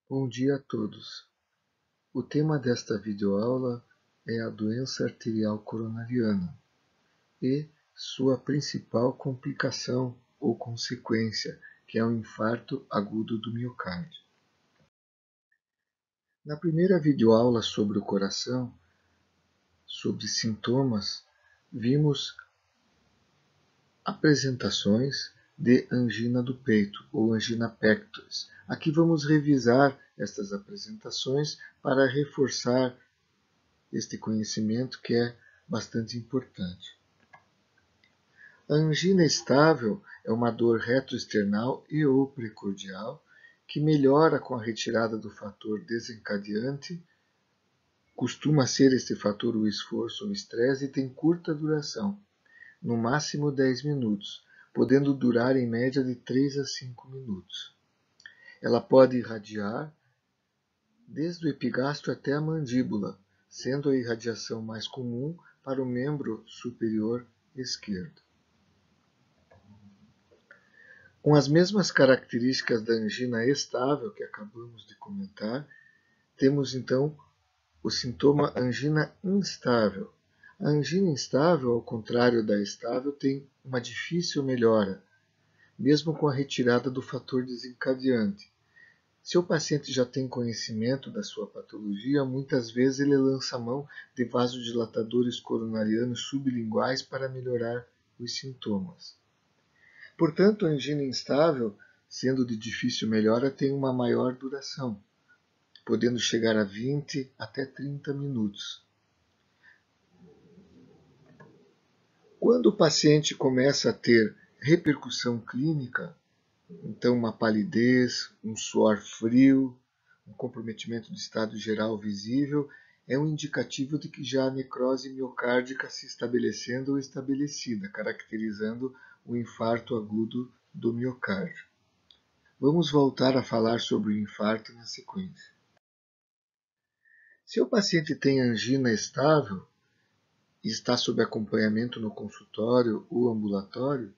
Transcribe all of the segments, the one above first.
Bom dia a todos. O tema desta videoaula é a doença arterial coronariana e sua principal complicação ou consequência, que é o infarto agudo do miocárdio. Na primeira videoaula sobre o coração, sobre sintomas, vimos apresentações de angina do peito ou angina pectoris. Aqui vamos revisar estas apresentações para reforçar este conhecimento que é bastante importante. A angina estável é uma dor retroesternal e ou precordial que melhora com a retirada do fator desencadeante. Costuma ser este fator o esforço ou estresse e tem curta duração, no máximo 10 minutos, podendo durar em média de 3 a 5 minutos. Ela pode irradiar desde o epigastro até a mandíbula, sendo a irradiação mais comum para o membro superior esquerdo. Com as mesmas características da angina estável que acabamos de comentar, temos então o sintoma angina instável. A angina instável, ao contrário da estável, tem uma difícil melhora, mesmo com a retirada do fator desencadeante. Se o paciente já tem conhecimento da sua patologia, muitas vezes ele lança mão de vasodilatadores coronarianos sublinguais para melhorar os sintomas. Portanto, a angina instável, sendo de difícil melhora, tem uma maior duração, podendo chegar a 20 até 30 minutos. Quando o paciente começa a ter repercussão clínica, então uma palidez, um suor frio, um comprometimento do estado geral visível, é um indicativo de que já há necrose miocárdica se estabelecendo ou estabelecida, caracterizando o infarto agudo do miocárdio. Vamos voltar a falar sobre o infarto na sequência. Se o paciente tem angina estável e está sob acompanhamento no consultório ou ambulatório,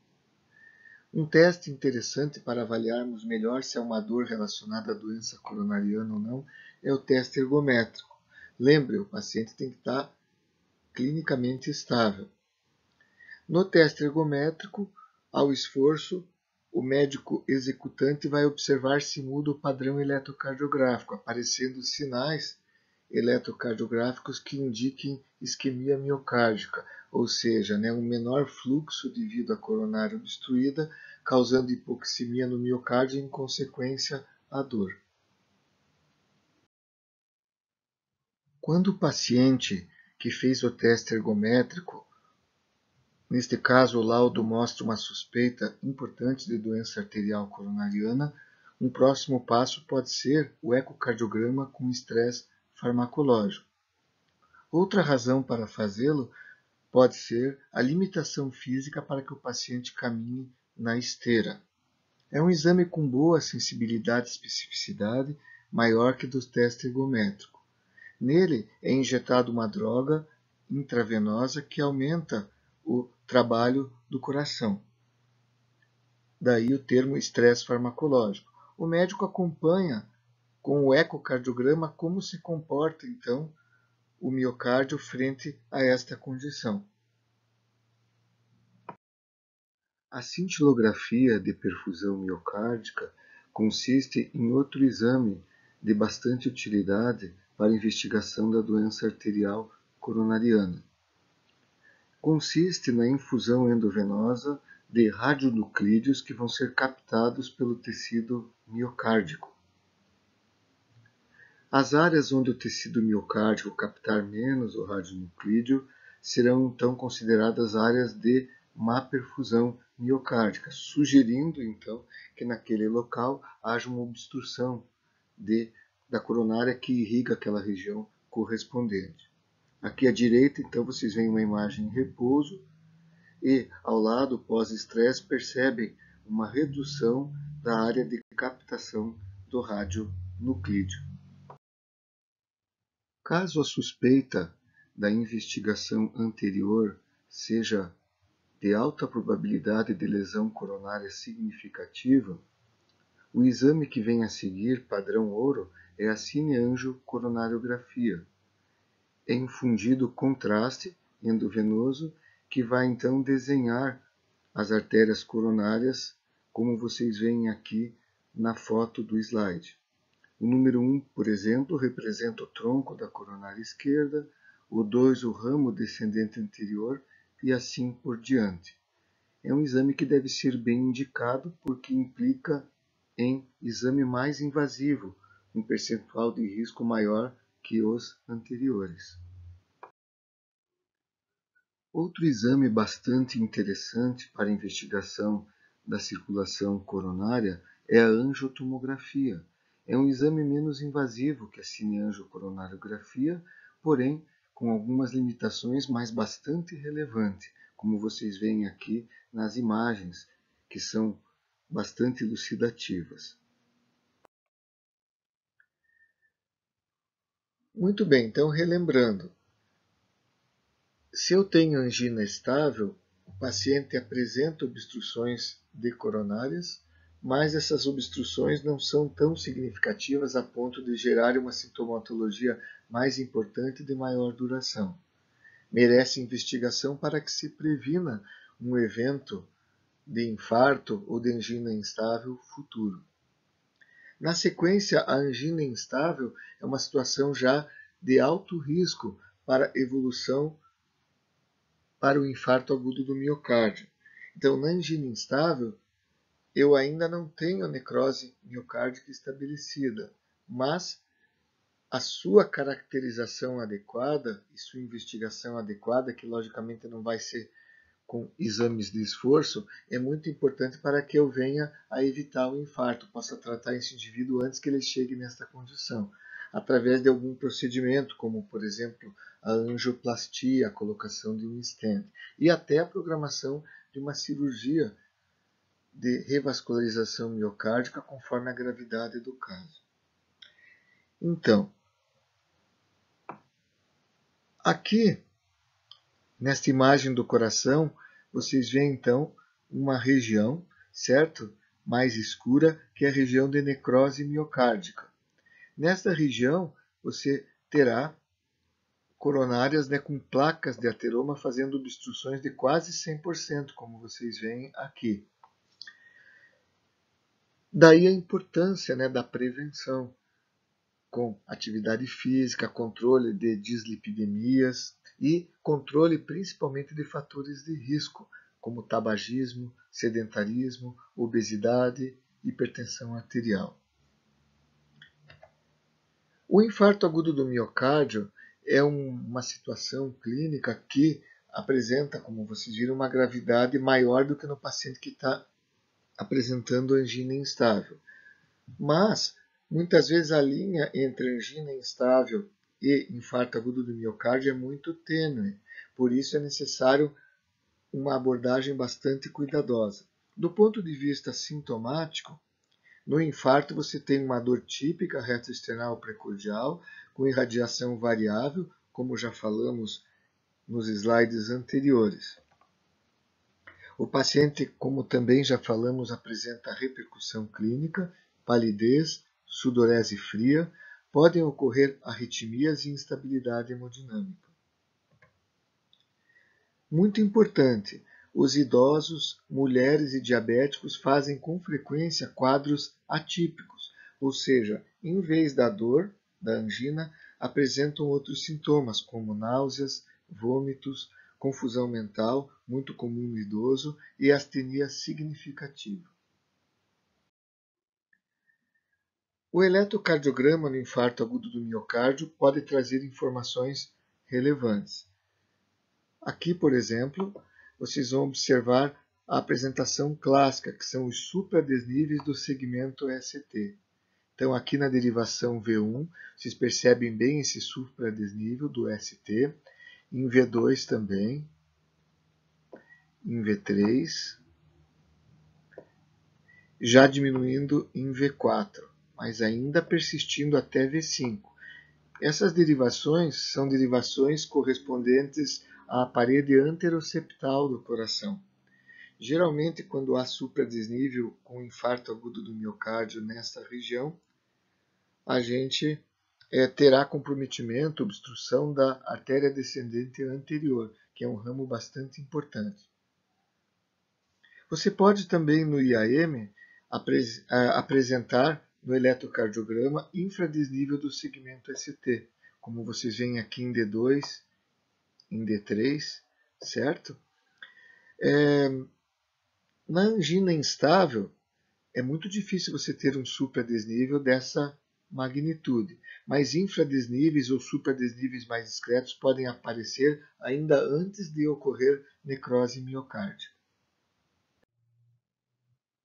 um teste interessante para avaliarmos melhor se é uma dor relacionada à doença coronariana ou não é o teste ergométrico. Lembre, o paciente tem que estar clinicamente estável. No teste ergométrico, ao esforço, o médico executante vai observar se muda o padrão eletrocardiográfico, aparecendo sinais eletrocardiográficos que indiquem isquemia miocárdica, ou seja, um menor fluxo devido à coronária obstruída, causando hipoxemia no miocárdio e, em consequência, a dor. Quando o paciente que fez o teste ergométrico, neste caso o laudo mostra uma suspeita importante de doença arterial coronariana, um próximo passo pode ser o ecocardiograma com estresse farmacológico. Outra razão para fazê-lo pode ser a limitação física para que o paciente caminhe na esteira. É um exame com boa sensibilidade e especificidade, maior que do teste ergométrico. Nele é injetada uma droga intravenosa que aumenta o trabalho do coração. Daí o termo estresse farmacológico. O médico acompanha com o ecocardiograma como se comporta, então, o miocárdio frente a esta condição. A cintilografia de perfusão miocárdica consiste em outro exame de bastante utilidade para a investigação da doença arterial coronariana. Consiste na infusão endovenosa de radionuclídeos que vão ser captados pelo tecido miocárdico. As áreas onde o tecido miocárdico captar menos o radionuclídeo serão então consideradas áreas de má perfusão miocárdica, sugerindo então que naquele local haja uma obstrução da coronária que irriga aquela região correspondente. Aqui à direita, então, vocês veem uma imagem em repouso e, ao lado, pós-estresse, percebem uma redução da área de captação do radionuclídeo. Caso a suspeita da investigação anterior seja de alta probabilidade de lesão coronária significativa, O exame que vem a seguir, padrão ouro, é a cineangiocoronariografia. É infundido contraste endovenoso que vai então desenhar as artérias coronárias, como vocês veem aqui na foto do slide. O número 1, por exemplo, representa o tronco da coronária esquerda, o 2 o ramo descendente anterior e assim por diante. É um exame que deve ser bem indicado porque implica em exame mais invasivo, um percentual de risco maior que os anteriores. Outro exame bastante interessante para a investigação da circulação coronária é a angiotomografia. É um exame menos invasivo que a cineangiocoronariografia, porém com algumas limitações, mas bastante relevante, como vocês veem aqui nas imagens, que são bastante elucidativas. Muito bem, então relembrando, se eu tenho angina estável, o paciente apresenta obstruções de coronárias, mas essas obstruções não são tão significativas a ponto de gerar uma sintomatologia mais importante e de maior duração. Merece investigação para que se previna um evento de infarto ou de angina instável futuro. Na sequência, a angina instável é uma situação já de alto risco para evolução para o infarto agudo do miocárdio. Então, na angina instável, eu ainda não tenho a necrose miocárdica estabelecida, mas a sua caracterização adequada e sua investigação adequada, que logicamente não vai ser com exames de esforço, é muito importante para que eu venha a evitar o infarto, possa tratar esse indivíduo antes que ele chegue nesta condição, através de algum procedimento, como, por exemplo, a angioplastia, a colocação de um stent, e até a programação de uma cirurgia de revascularização miocárdica conforme a gravidade do caso. Então, aqui, nesta imagem do coração, vocês veem então uma região, certo? Mais escura, que é a região de necrose miocárdica. Nesta região, você terá coronárias, né, com placas de ateroma fazendo obstruções de quase 100%, como vocês veem aqui. Daí a importância, né, da prevenção, com atividade física, controle de dislipidemias e controle principalmente de fatores de risco, como tabagismo, sedentarismo, obesidade, hipertensão arterial. O infarto agudo do miocárdio é uma situação clínica que apresenta, como vocês viram, uma gravidade maior do que no paciente que está apresentando angina instável. Mas, muitas vezes, a linha entre angina instável e infarto agudo do miocárdio é muito tênue. Por isso, é necessário uma abordagem bastante cuidadosa. Do ponto de vista sintomático, no infarto você tem uma dor típica retroesternal precordial, com irradiação variável, como já falamos nos slides anteriores. O paciente, como também já falamos, apresenta repercussão clínica, palidez, sudorese fria, podem ocorrer arritmias e instabilidade hemodinâmica. Muito importante, os idosos, mulheres e diabéticos fazem com frequência quadros atípicos, ou seja, em vez da dor, da angina, apresentam outros sintomas, como náuseas, vômitos, confusão mental, muito comum no idoso, e astenia significativa. O eletrocardiograma no infarto agudo do miocárdio pode trazer informações relevantes. Aqui, por exemplo, vocês vão observar a apresentação clássica, que são os supradesníveis do segmento ST. Então, aqui na derivação V1, vocês percebem bem esse supradesnível do ST, em V2 também, em V3, já diminuindo em V4, mas ainda persistindo até V5. Essas derivações são derivações correspondentes à parede anteroseptal do coração. Geralmente, quando há supradesnível com infarto agudo do miocárdio nessa região, a gente terá comprometimento, obstrução da artéria descendente anterior, que é um ramo bastante importante. Você pode também, no IAM, apresentar no eletrocardiograma infradesnível do segmento ST, como vocês veem aqui em D2, em D3, certo? Na angina instável, é muito difícil você ter um supradesnível dessa magnitude, mas infradesníveis ou supradesníveis mais discretos podem aparecer ainda antes de ocorrer necrose miocárdica.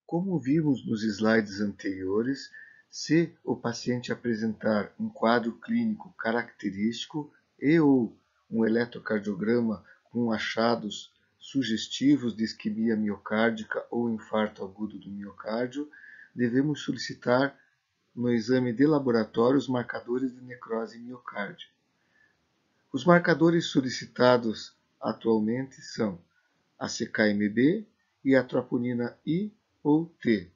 Como vimos nos slides anteriores, se o paciente apresentar um quadro clínico característico e ou um eletrocardiograma com achados sugestivos de isquemia miocárdica ou infarto agudo do miocárdio, devemos solicitar no exame de laboratório os marcadores de necrose miocárdica. Os marcadores solicitados atualmente são a CKMB e a troponina I ou T.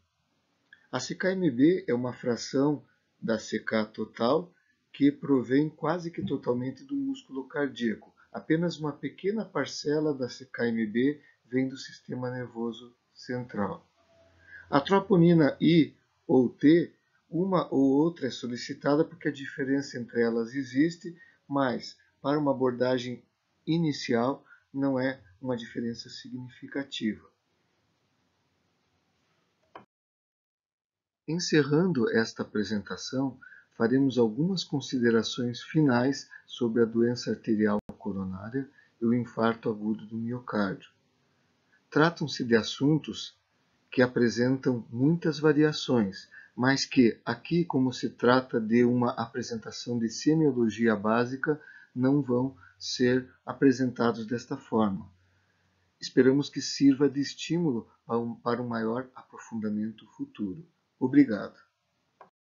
A CKMB é uma fração da CK total que provém quase que totalmente do músculo cardíaco. Apenas uma pequena parcela da CKMB vem do sistema nervoso central. A troponina I ou T, uma ou outra é solicitada porque a diferença entre elas existe, mas para uma abordagem inicial não é uma diferença significativa. Encerrando esta apresentação, faremos algumas considerações finais sobre a doença arterial coronária e o infarto agudo do miocárdio. Tratam-se de assuntos que apresentam muitas variações, mas que, aqui como se trata de uma apresentação de semiologia básica, não vão ser apresentados desta forma. Esperamos que sirva de estímulo para um maior aprofundamento futuro. Obrigado.